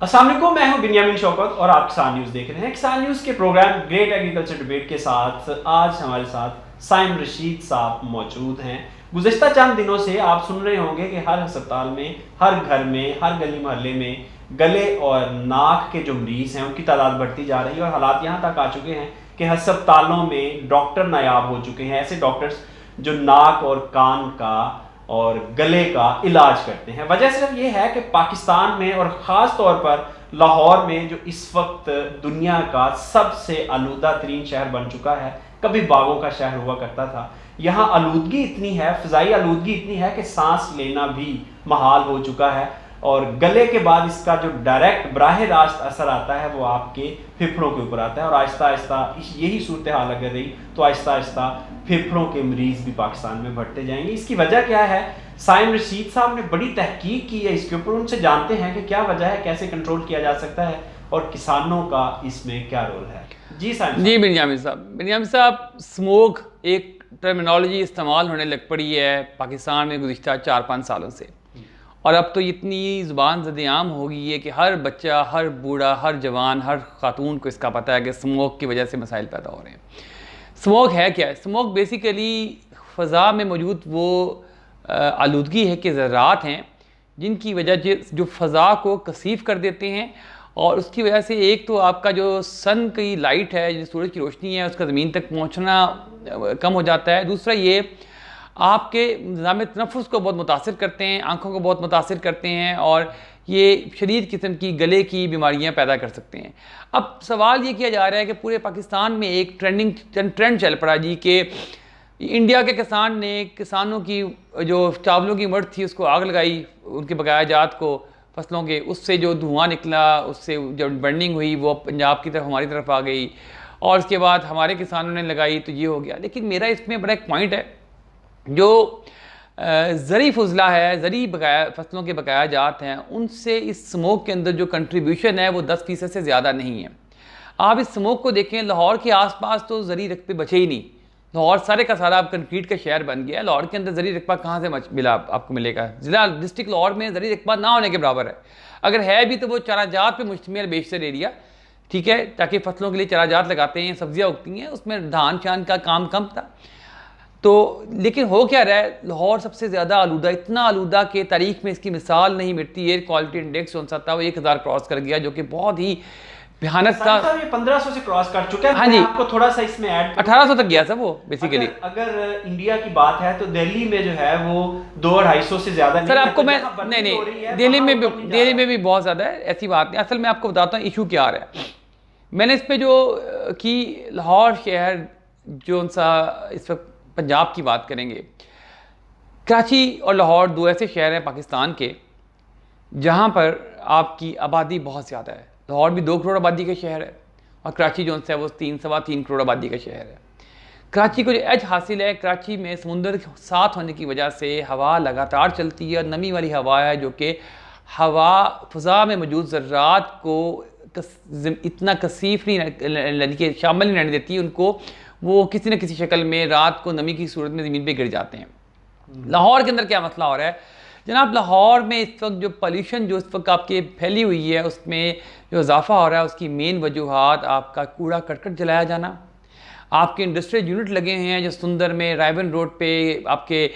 अस्सलाम वालेकुम, मैं हूं बिन्यामिन शौकत और आप किसान न्यूज़ देख रहे हैं। किसान न्यूज़ के प्रोग्राम ग्रेट एग्रीकल्चर डिबेट के साथ आज हमारे साथ साइम रशीद साहब मौजूद हैं। गुज़िश्ता चंद दिनों से आप सुन रहे होंगे कि हर अस्पताल में, हर घर में, हर गली मोहल्ले में गले और नाक के जो मरीज़ हैं उनकी तादाद बढ़ती जा रही है और हालात यहाँ तक आ चुके हैं कि अस्पतालों में डॉक्टर नायाब हो चुके हैं। ऐसे डॉक्टर्स जो नाक और कान का और गले का इलाज करते हैं। वजह सिर्फ ये है कि पाकिस्तान में और ख़ास तौर पर लाहौर में, जो इस वक्त दुनिया का सबसे आलूदा तरीन शहर बन चुका है, कभी बागों का शहर हुआ करता था, यहाँ आलूदगी इतनी है, फ़िज़ाई आलूदगी इतनी है कि सांस लेना भी महाल हो चुका है। और गले के बाद इसका जो डायरेक्ट बराह रास्त असर आता है वो आपके फेफड़ों के ऊपर आता है और आहिस्ता आहिस्ता यही सूरत हाल अगर रही तो आहिस्ता आहिस्ता फेफड़ों के मरीज़ भी पाकिस्तान में बढ़ते जाएंगे। इसकी वजह क्या है? साइम रशीद साहब ने बड़ी तहकीक की है इसके ऊपर, उनसे जानते हैं कि क्या वजह है, कैसे कंट्रोल किया जा सकता है और किसानों का इसमें क्या रोल है। जी साइम जी बिन्यामिन साहब, स्मोक एक टर्मिनोलॉजी इस्तेमाल होने लग पड़ी है पाकिस्तान में गुज़िश्ता 4-5 सालों से, और अब तो इतनी ज़ुबान ज़द-ए-आम हो गई है कि हर बच्चा, हर बूढ़ा, हर जवान, हर खातून को इसका पता है कि स्मोक की वजह से मसाइल पैदा हो रहे हैं। स्मोक है क्या? स्मोक बेसिकली फ़ज़ा में मौजूद वो आलूदगी है कि ज़रात हैं जिनकी वजह जो फ़ज़ा को कसीफ़ कर देते हैं, और उसकी वजह से एक तो आपका जो सन की लाइट है, जो सूरज की रोशनी है, उसका ज़मीन तक पहुँचना कम हो जाता है। दूसरा ये आपके निज़ाम तनफ़ुस को बहुत मुतासिर करते हैं, आँखों को बहुत मुतासिर करते हैं, और ये शदीद किस्म की गले की बीमारियाँ पैदा कर सकते हैं। अब सवाल ये किया जा रहा है कि पूरे पाकिस्तान में एक ट्रेंड चल पड़ा जी कि इंडिया के किसान ने किसानों की जो चावलों की मढ़ थी उसको आग लगाई, उनके बकाया जात को, फसलों के, उससे जो धुआं निकला, उससे जब बर्निंग हुई वो पंजाब की तरफ, हमारी तरफ आ गई, और उसके बाद हमारे किसानों ने लगाई तो ये हो गया। लेकिन मेरा इसमें बड़ा एक पॉइंट है, जो ज़री फुजला है, ज़री बकाया फसलों के बकाया जात हैं, उनसे इस स्मोक के अंदर जो कंट्रीब्यूशन है वो 10% से ज़्यादा नहीं है। आप इस स्मोक को देखें, लाहौर के आसपास तो ज़री रकबे बचे ही नहीं। लाहौर सारे का सारा अब कंक्रीट का शहर बन गया है। लाहौर के अंदर ज़री रकबा कहाँ से मिला आपको मिलेगा? ज़िला डिस्ट्रिक्ट लाहौर में ज़री रकबा ना होने के बराबर है। अगर है भी तो वो चाराजात पे मुश्तमिल बेशतर एरिया, ठीक है, ताकि फसलों के लिए चाराजात लगाते हैं, सब्जियाँ उगती हैं, उसमें धान शान का काम कम था। तो लेकिन हो क्या रहा है, लाहौर सबसे ज़्यादा आलूदा, इतना आलूदा कि तारीख में इसकी मिसाल नहीं मिटती। एयर क्वालिटी इंडेक्स जो था वो 1000 क्रॉस कर गया, जो कि बहुत ही भयानक था। ये 1500 से क्रॉस कर चुका है। हाँ जी, आपको थोड़ा सा इसमें ऐड 1800 तक गया था वो बेसिकली। अगर इंडिया की बात है तो दिल्ली में जो है वो 200-250 से ज्यादा सर आपको मैं नहीं, दिल्ली में भी बहुत ज़्यादा है, ऐसी बात नहीं। असल में आपको बताता हूँ इशू क्या आ रहा है। मैंने इस पर जो कि लाहौर शहर जो सा इस वक्त पंजाब की बात करेंगे, कराची और लाहौर दो ऐसे शहर हैं पाकिस्तान के जहाँ पर आपकी आबादी बहुत ज़्यादा है। लाहौर भी 2 करोड़ आबादी का शहर है और कराची जो है वो 3-3.25 करोड़ आबादी का शहर है। कराची को जो एज हासिल है, कराची में समुंदर के साथ होने की वजह से हवा लगातार चलती है, नमी वाली हवा है, जो कि हवा फ़ज़ा में मौजूद ज़र्रात को इतना कसीफ नहीं कि शामिल नहीं रहने देती उनको, वो किसी न किसी शक्ल में रात को नमी की सूरत में ज़मीन पे गिर जाते हैं। लाहौर के अंदर क्या मसला हो रहा है जनाब? लाहौर में इस वक्त जो पॉल्यूशन जो इस वक्त आपके फैली हुई है, उसमें जो इजाफा हो रहा है, उसकी मेन वजूहात आपका कूड़ा करकट जलाया जाना, आपके इंडस्ट्रियल यूनिट लगे हुए हैं जो सुंदर में, रायबन रोड पे, आपके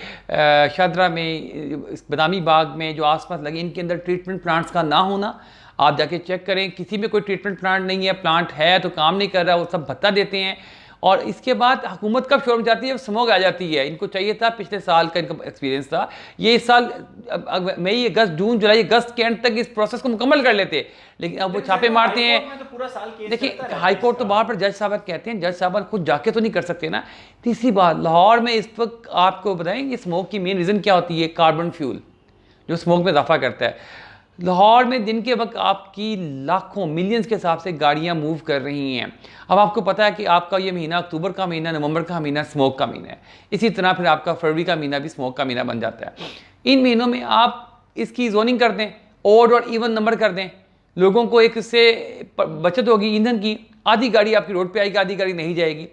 शादरा में, बदामी बाग में जो आसपास लगे, इनके अंदर ट्रीटमेंट प्लांट्स का ना होना। आप जाके चेक करें, किसी में कोई ट्रीटमेंट प्लांट नहीं है, प्लांट है तो काम नहीं कर रहा, वो सब भत्ता देते हैं। और इसके बाद हुकूमत कब शोर जाती है? स्मोक आ जाती है। इनको चाहिए था, पिछले साल का इनका एक्सपीरियंस था, ये इस साल मई, अगस्त, जून, जुलाई, अगस्त के एंड तक इस प्रोसेस को मुकम्मल कर लेते, लेकिन अब वो छापे मारते हैं। तो देखिए, हाई कोर्ट तो बाहर पर जज साहब कहते हैं, जज साहब खुद जाके तो नहीं कर सकते ना। तीसरी बात, लाहौर में इस वक्त आपको बताएं स्मोक की मेन रीज़न क्या होती है? कार्बन फ्यूल जो स्मोक में इजाफा करता है। लाहौर में दिन के वक्त आपकी लाखों, मिलियंस के हिसाब से गाड़ियाँ मूव कर रही हैं। अब आपको पता है कि आपका ये महीना अक्टूबर का महीना, नवंबर का महीना स्मोक का महीना है, इसी तरह फिर आपका फरवरी का महीना भी स्मोक का महीना बन जाता है। इन महीनों में आप इसकी जोनिंग कर दें, ऑड और इवन नंबर कर दें, लोगों को एक इससे बचत होगी ईंधन की। आधी गाड़ी आपकी रोड पर आएगी, आधी गाड़ी नहीं जाएगी।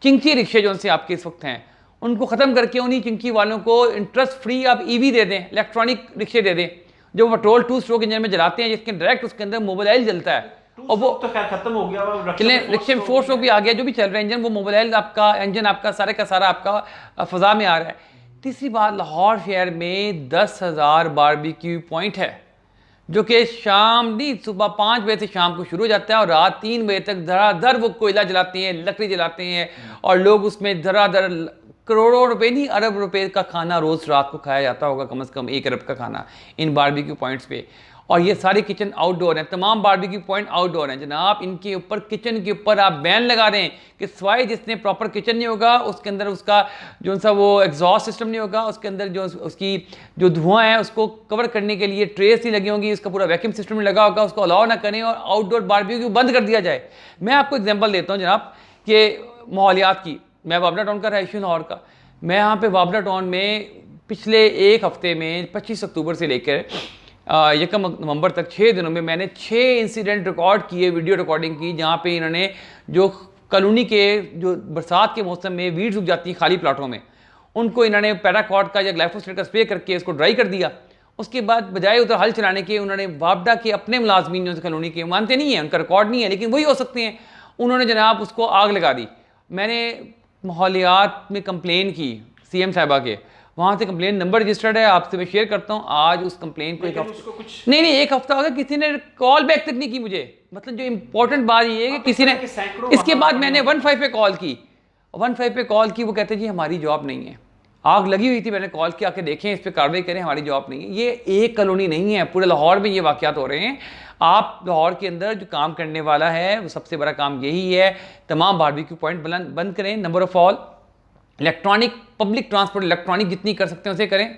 चिंकी रिक्शे जो उनसे आपके इस वक्त हैं, उनको ख़त्म करके उन्हीं चिंकी वालों को इंटरेस्ट फ्री आप EV दे दें, इलेक्ट्रॉनिक रिक्शे दे दें, जो पेट्रोल 2 स्ट्रोक इंजन में जलाते हैं, जिसके डायरेक्ट उसके अंदर मोबाइल जलता है, और वो तो खैर खत्म हो गया, चले रिक्शे में 4 स्ट्रोक भी आ गया, जो भी चल रहा है इंजन, वो मोबाइल आपका इंजन आपका सारे का सारा आपका फ़ज़ा में आ रहा है। तीसरी बात, लाहौर शहर में 10,000 बारबेक्यू पॉइंट है, जो कि शाम नहीं, सुबह 5 बजे से शाम को शुरू हो जाता है और रात 3 बजे तक धड़ाधड़ वो कोयला जलाते हैं, लकड़ी जलाते हैं, और लोग उसमें धड़ाधड़ करोड़ों रुपए नहीं अरब रुपए का खाना रोज़ रात को खाया जाता होगा, कम से कम 1 अरब का खाना इन बारबेक्यू पॉइंट्स पे। और ये सारे किचन आउटडोर हैं, तमाम बारबेक्यू पॉइंट आउटडोर हैं जनाब। इनके ऊपर किचन के ऊपर आप बैन लगा दें कि सवाए जिसने प्रॉपर किचन नहीं होगा, उसके अंदर उसका जो सा वो एग्जॉस्ट सिस्टम नहीं होगा, उसके अंदर जो उसकी जो धुआं है उसको कवर करने के लिए ट्रेस नहीं लगी होंगी, उसका पूरा वैक्यूम सिस्टम नहीं लगा होगा, उसको अलाउ ना करें और आउटडोर बारबेक्यू बंद कर दिया जाए। मैं आपको एग्जाम्पल देता हूँ जनाब कि माहौलियात की, मैं बाबला टाउन का रहायशी लाहौर का, मैं यहाँ पे बाबला टाउन में पिछले एक हफ्ते में 25 अक्टूबर से लेकर 1 नवंबर तक 6 दिनों में मैंने 6 इंसिडेंट रिकॉर्ड किए, वीडियो रिकॉर्डिंग की, जहाँ पे इन्होंने जो कॉलोनी के जो बरसात के मौसम में वीड्स उग जाती हैं खाली प्लाटों में, उनको इन्होंने पैराकॉट का या ग्लाइफोसेट का स्प्रे करके इसको ड्राई कर दिया। उसके बाद बजाय उधर हल चलाने के उन्होंने वापडा के अपने मुलाजमीन जो कॉलोनी के मानते नहीं हैं, उनका रिकॉर्ड नहीं है लेकिन वही हो सकते हैं, उन्होंने जनाब उसको आग लगा दी। मैंने माहौलियात में कंप्लेन की CM साहिबा के, वहाँ से कंप्लेन नंबर रजिस्टर्ड है, आपसे मैं शेयर करता हूँ। आज उस कंप्लेन को नहीं 1 हफ्ता हो गया, किसी ने कॉल बैक तक नहीं की मुझे। मतलब जो इंपॉर्टेंट बात ये है कि किसी ने, इसके बाद मैंने 15 पे कॉल की, 15 पे कॉल की, वो कहते जी हमारी जॉब नहीं है, आग लगी हुई थी, मैंने कॉल किया कि देखें इस पर कार्रवाई करें, हमारी जॉब नहीं है। ये एक कॉलोनी नहीं है, पूरे लाहौर में ये वाक़यात हो रहे हैं। आप लाहौर के अंदर जो काम करने वाला है वो सबसे बड़ा काम यही है, तमाम बारबेक्यू पॉइंट बंद करें। Number of all electronic public transport electronic जितनी कर सकते हैं उसे करें,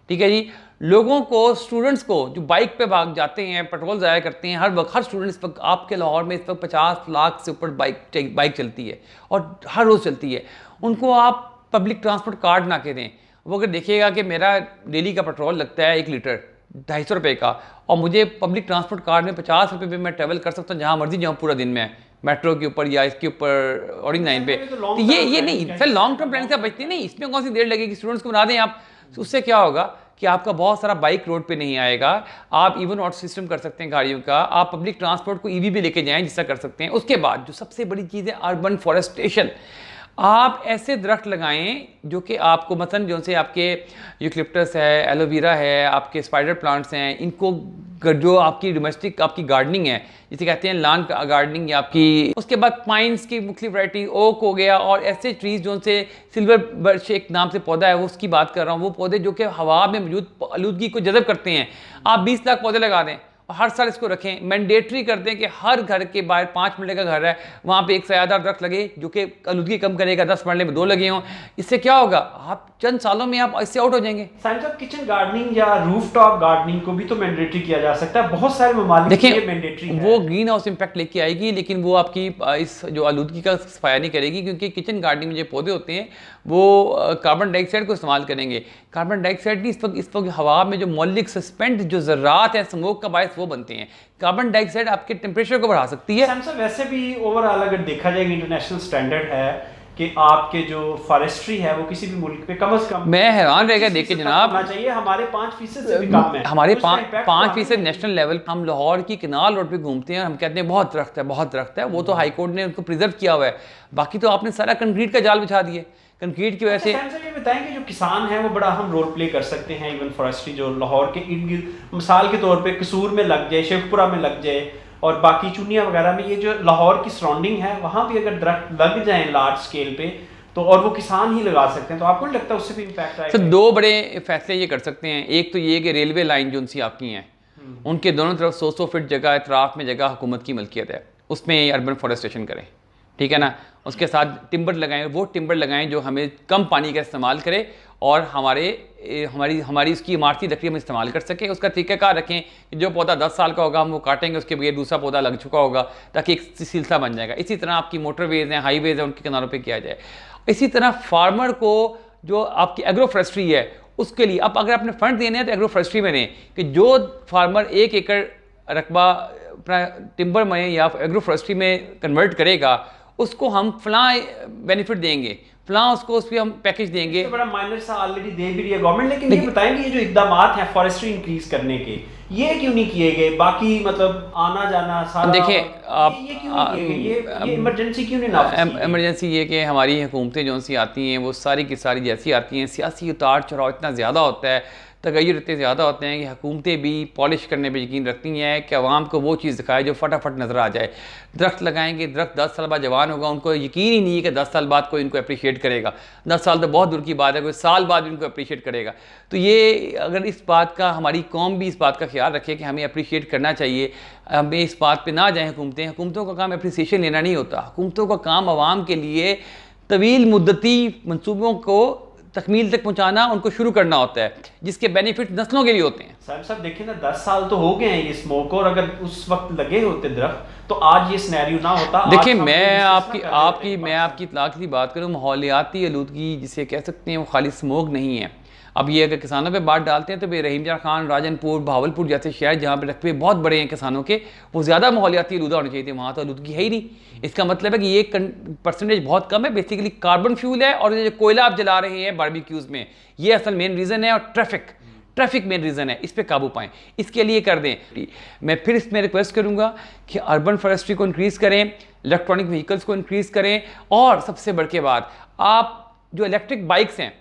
ठीक है जी। लोगों को, स्टूडेंट्स को जो बाइक पे भाग जाते हैं, पेट्रोल ज़ाया करते हैं, हर वक्त हर स्टूडेंट इस वक्त आपके लाहौर में इस वक्त 50 लाख से ऊपर बाइक चलती है और हर रोज़ चलती है, उनको आप पब्लिक ट्रांसपोर्ट कार्ड ना के दें। वो अगर देखिएगा कि मेरा डेली का पेट्रोल लगता है 1 लीटर 250 रुपये का, और मुझे पब्लिक ट्रांसपोर्ट कार्ड में 50 रुपये में मैं ट्रैवल कर सकता हूँ जहाँ मर्जी जाऊँ पूरा दिन में, मेट्रो के ऊपर या इसके ऊपर ऑरेंज लाइन पे, तो ये नहीं सर, लॉन्ग टर्म प्लान से बचते नहीं, इसमें कौन सी देर लगेगी। स्टूडेंट्स को बना दें आप, उससे क्या होगा कि आपका बहुत सारा बाइक रोड पे नहीं आएगा, आप इवन आउट सिस्टम कर सकते हैं गाड़ियों का, आप पब्लिक ट्रांसपोर्ट को EV भी लेके जाएं जिससा कर सकते हैं। उसके बाद जो सबसे बड़ी चीज़ है अर्बन फॉरेस्टेशन, आप ऐसे दरख्त लगाएं जो कि आपको मसलन जो से आपके यूकलिप्टस है, एलोवेरा है, आपके स्पाइडर प्लांट्स हैं, इनको जो आपकी डोमेस्टिक आपकी गार्डनिंग है जिसे कहते हैं लॉन गार्डनिंग, या आपकी उसके बाद पाइन्स की मुख्तलिफ वैरायटी, ओक हो गया, और ऐसे ट्रीज जो से सिल्वर बर्च एक नाम से पौधा है वो उसकी बात कर रहा हूँ, वो पौधे जो कि हवा में मौजूद आलूदगी को जज़ब करते हैं। आप 20 लाख पौधे लगा दें और हर साल इसको रखें, मैंडेटरी कर दें कि हर घर के बाहर 5 मरले का घर है वहाँ पे एक सायादार दरख्त लगे जो कि आलूदगी कम करेगा, 10 मरले में 2 लगे हों। इससे क्या होगा, आप चंद सालों में आप इससे आउट हो जाएंगे। साहब किचन गार्डनिंग या रूफटॉप गार्डनिंग को भी तो मैंडेटरी किया जा सकता है, बहुत सारे ममालिक के लिए मैंडेटरी है। वो ग्रीन हाउस इम्पैक्ट लेके आएगी, लेकिन वो आपकी इस जो आलूदगी का सफाया नहीं करेगी, क्योंकि किचन गार्डनिंग में जो पौधे होते हैं वो कार्बन डाइऑक्साइड को इस्तेमाल करेंगे। कार्बन डाइऑक्साइड नहीं, इस वक्त हवा में जो मौलिक सस्पेंड जो ज़रात है स्मोक का बायस वो बनते हैं। कार्बन डाइऑक्साइड आपके टेम्परेचर को बढ़ा सकती है। सैमसंग वैसे भी ओवरऑल अगर देखा जाए इंटरनेशनल स्टैंडर्ड है कि आपके जो फॉरेस्ट्री है वो किसी भी मुल्क पे कम से कम, मैं हैरान रह गया देख के जनाब, चाहिए हमारे 5% से भी कम है, हमारे 5% नेशनल लेवल। हम लाहौर की किनाल रोड पे घूमते हैं, हम कहते हैं बहुत दरख्त है, बहुत दरख्त है, वो तो हाई कोर्ट ने उनको प्रिजर्व किया हुआ है, बाकी तो आपने सारा कंक्रीट का जाल बिछा दिए। कंक्रीट की वजह से ये बताएं कि जो किसान है वो बड़ा अहम रोल प्ले कर सकते हैं, इवन फॉरेस्ट्री जो लाहौर के इर्द गिर्द मिसाल के तौर पे कसूर में लग जाए, शेखपुरा में लग जाए, और बाकी चुनिया वगैरह में, ये जो लाहौर की सराउंडिंग है वहाँ भी अगर दरख्त लग जाएं लार्ज स्केल पे तो, और वो किसान ही लगा सकते हैं, तो आपको नहीं लगता उससे भी इम्पैक्ट आएगा? सर 2 बड़े फैसले ये कर सकते हैं। एक तो ये कि रेलवे लाइन जो उनसी आपकी हैं उनके दोनों तरफ 100 फीट जगह एतराफ़ में जगह हुकूमत की मलकियत है, उसमें अर्बन फॉरेस्टेशन करें, ठीक है ना। उसके साथ टिम्बर लगाएं, वो टिम्बर लगाएं जो हमें कम पानी का इस्तेमाल करे और हमारी उसकी इमारती लकड़ी हम इस्तेमाल कर सकें। उसका तरीक़ाकार रखें कि जो पौधा 10 साल का होगा हम वो काटेंगे, उसके बगैर दूसरा पौधा लग चुका होगा, ताकि एक सिलसिला बन जाएगा। इसी तरह आपकी मोटरवेज़ हैं, हाईवेज़ हैं, उनके किनारों पे किया जाए। इसी तरह फार्मर को जो आपकी एग्रो फॉरेस्ट्री है उसके लिए अब अगर आपने फंड देने हैं तो एग्रो फॉरेस्ट्री में दें, कि जो फार्मर 1 एकड़ रकबा अपना टिम्बर में या एग्रो फॉरेस्ट्री में कन्वर्ट करेगा उसको हम फलां बेनिफिट देंगे, फलां उसको उस पर हम पैकेज देंगे। तो बड़ा माइनर सा ऑलरेडी दे भी रही है गवर्नमेंट, लेकिन ये बताएंगे ये जो इकदाम हैं फॉरेस्ट्री इंक्रीज करने के, ये क्यों नहीं किए गए? बाकी मतलब आना जाना सारा, देखिए आप ये क्यों नहीं किए गए? ये इमरजेंसी क्यों नहीं नाफिज की गई? इमरजेंसी ये कि हमारी हुकूमतें जो सी आती हैं वो सारी की सारी जैसी आती हैं, सियासी उतार चढ़ाव इतना ज़्यादा होता है, तगैर इतने ज़्यादा होते हैं कि हुकूमतें भी पॉलिश करने पर यकीन रखती हैं कि आवाम को वो चीज़ दिखाए जो फटाफट नज़र आ जाए। दरख्त लगाएंगे, दरख्त 10 साल बाद जवान होगा, उनको यकीन ही नहीं है कि 10 साल बाद कोई इनको अप्रिशिएट करेगा। 10 साल तो बहुत दूर की बात है, कोई साल बाद इनको अप्रिशिएट करेगा। तो ये अगर इस बात का, हमारी कौम भी इस बात का ख्याल रखे कि हमें अप्रिशिएट करना चाहिए, हमें इस बात पे ना जाएं हुकूमतों का काम अप्रिसिएशन लेना नहीं होता। हुकूमतों का काम आवाम के लिए तवील मुद्दती मंसूबों को तकमील तक पहुंचाना, उनको शुरू करना होता है, जिसके बेनिफिट नस्लों के लिए होते हैं। साहब देखिए ना, 10 साल तो हो गए हैं ये स्मोक को, और अगर उस वक्त लगे होते दरख्त तो आज ये सिनेरियो ना होता। देखिए मैं आपकी इत्तला की बात करूँ, माहौलियाती आलूदगी जिसे कह सकते हैं वो खाली स्मोक नहीं है। अब ये अगर किसानों पे बात डालते हैं तो रहीम जार खान, राजनपुर, भावलपुर जैसे शहर जहाँ पे रकबे बहुत बड़े हैं किसानों के, वो ज़्यादा माहौलियाती आलूदा होने चाहिए थे, वहाँ तो आलूदगी है ही नहीं। इसका मतलब है कि ये परसेंटेज बहुत कम है। बेसिकली कार्बन फ्यूल है, और ये जो कोयला आप जला रहे हैं बारबेक्यूज़ में, ये असल मेन रीज़न है। और ट्रैफिक मेन रीज़न है, इस पर काबू पाएँ, इसके लिए कर दें। मैं फिर इसमें रिक्वेस्ट करूँगा कि अर्बन फॉरेस्ट्री को इंक्रीज़ करें, इलेक्ट्रॉनिक व्हीकल्स को इंक्रीज़ करें, और सबसे बढ़ के बात, आप जो इलेक्ट्रिक बाइक्स हैं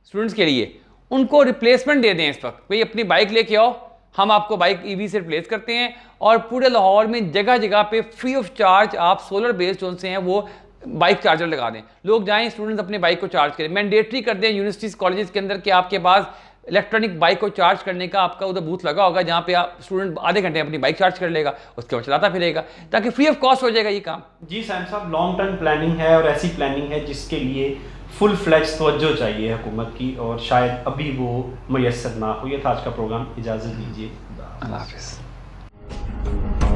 स्टूडेंट्स के लिए, उनको रिप्लेसमेंट दे दें। इस वक्त भाई अपनी बाइक लेके आओ, हम आपको बाइक ईवी से रिप्लेस करते हैं, और पूरे लाहौर में जगह जगह पे फ्री ऑफ चार्ज आप सोलर बेस्ड जो से हैं वो बाइक चार्जर लगा दें। लोग जाएं, स्टूडेंट्स अपने बाइक को चार्ज करें। मैंडेटरी कर दें यूनिवर्सिटीज़ कॉलेजेस के अंदर कि आपके पास इलेक्ट्रॉनिक बाइक को चार्ज करने का आपका उधर बूथ लगा होगा, जहाँ पे आप स्टूडेंट आधे घंटे अपनी बाइक चार्ज कर लेगा, उसके बाद चलाता फिरेगा, ताकि फ्री ऑफ कॉस्ट हो जाएगा ये काम। जी साहब, लॉन्ग टर्म प्लानिंग है, और ऐसी प्लानिंग है जिसके लिए फुल फ्लैज तवज्जो चाहिए हुकूमत की, और शायद अभी वो मैसर ना हो। ये था आज का प्रोग्राम, इजाज़त दीजिए, अल्लाह हाफ़िज़।